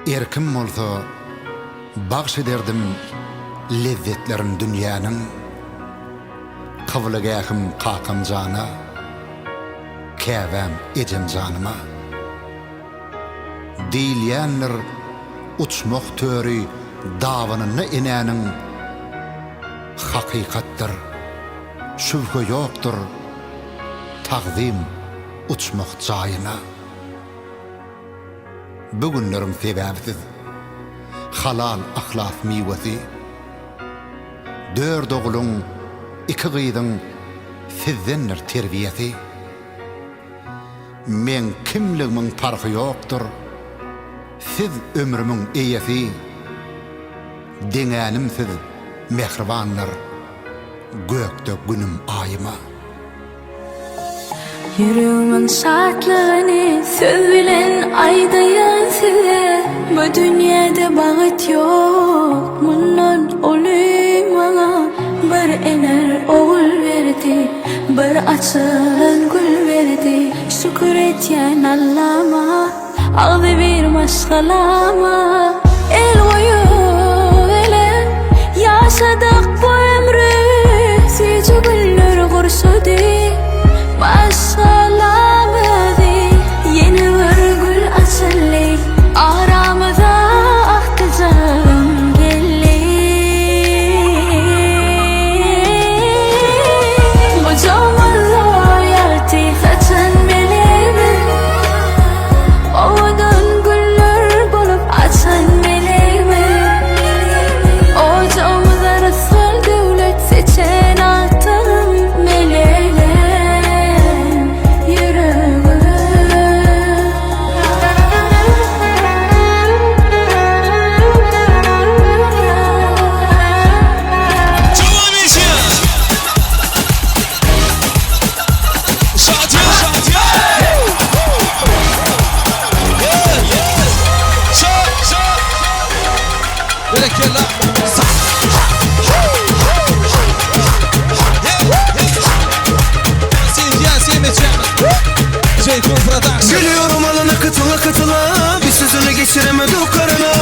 Erkim bolsa bagş ederdim lezzetlerin dünýäniň. Kawlagähim kakam jana, käbäm ejem janyma. Diýilýänler uçmak töri dawanyny enäniň hakykatdyr, şübhe ýokdur taqdim uçmak jaýyna. Bugünlerim sebäbsiz halal ahlas miwesi, dört oğlun iki gyýdyň sizdenler terbiyesi. Men kimligimiň farky ýokdur, siz ömrümiň eýesi. Deňänimsiz mehribanlar, gökde günüm aýyma. Yüreğimin şartlarını söz bilen aydayan size. Bu dünyada bağıt yok, bundan olayım bana. Bir ener oğul verdi, bir açılan gül verdi. Şükür etyen Allah'ıma, ağzı bir maşgalama. El boyu ele yaşadık bu ömrü, süyücü güller kurşudu. Maşgalamızı yeni bir gül açıldı, aramıza ahtacağım geldi. Kocaman loyalty saçan meleğimi, ovadan güller bulup açan meleğimi. Ocağımıza Resul devlet seçen attım meleğimi. Gülüyorum alana katıla katıla, bir sözünü geçiremedi o karına.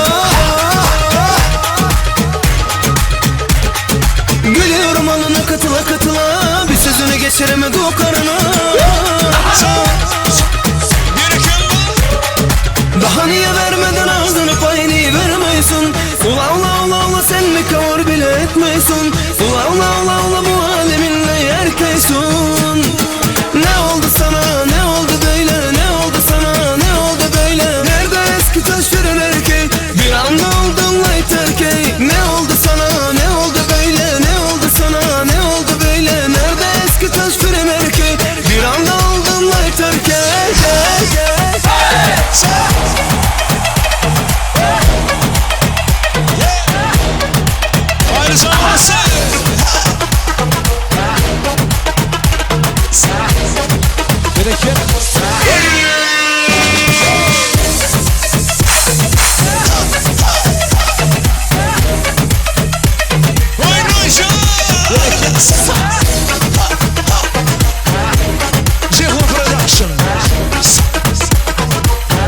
Gülüyorum alana katıla katıla, bir sözünü geçiremedi o karına. Daha niye vermeden ağzını payını vermiyorsun? Ula ula ula ula sen mi kavur bile etmiyorsun? Ula ula ula ula bu aleminle yerkeysun. Ne oldu sana, ne oldu böyle, ne oldu sana, ne oldu böyle? Nerede eski taş fırın erkek, bir anda oldun light erkek. Ne oldu sana, ne oldu böyle, ne oldu sana, ne oldu böyle? Nerede eski taş fırın erkek, bir anda oldun light erkek.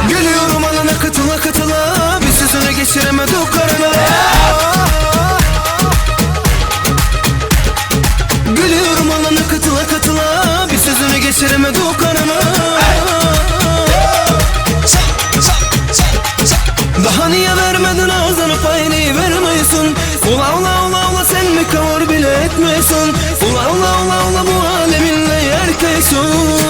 Gülüyorum alana katıla katıla, bir sözünü geçiremedi o karına. Gülüyorum alana katıla katıla, bir sözünü geçiremedi o karına. Daha niye vermedin ağzını payını vermiyorsun? Ula ula ula ula sen mi kavur bile etmiyorsun? Ula ula ula ula bu aleminle yerkeysun.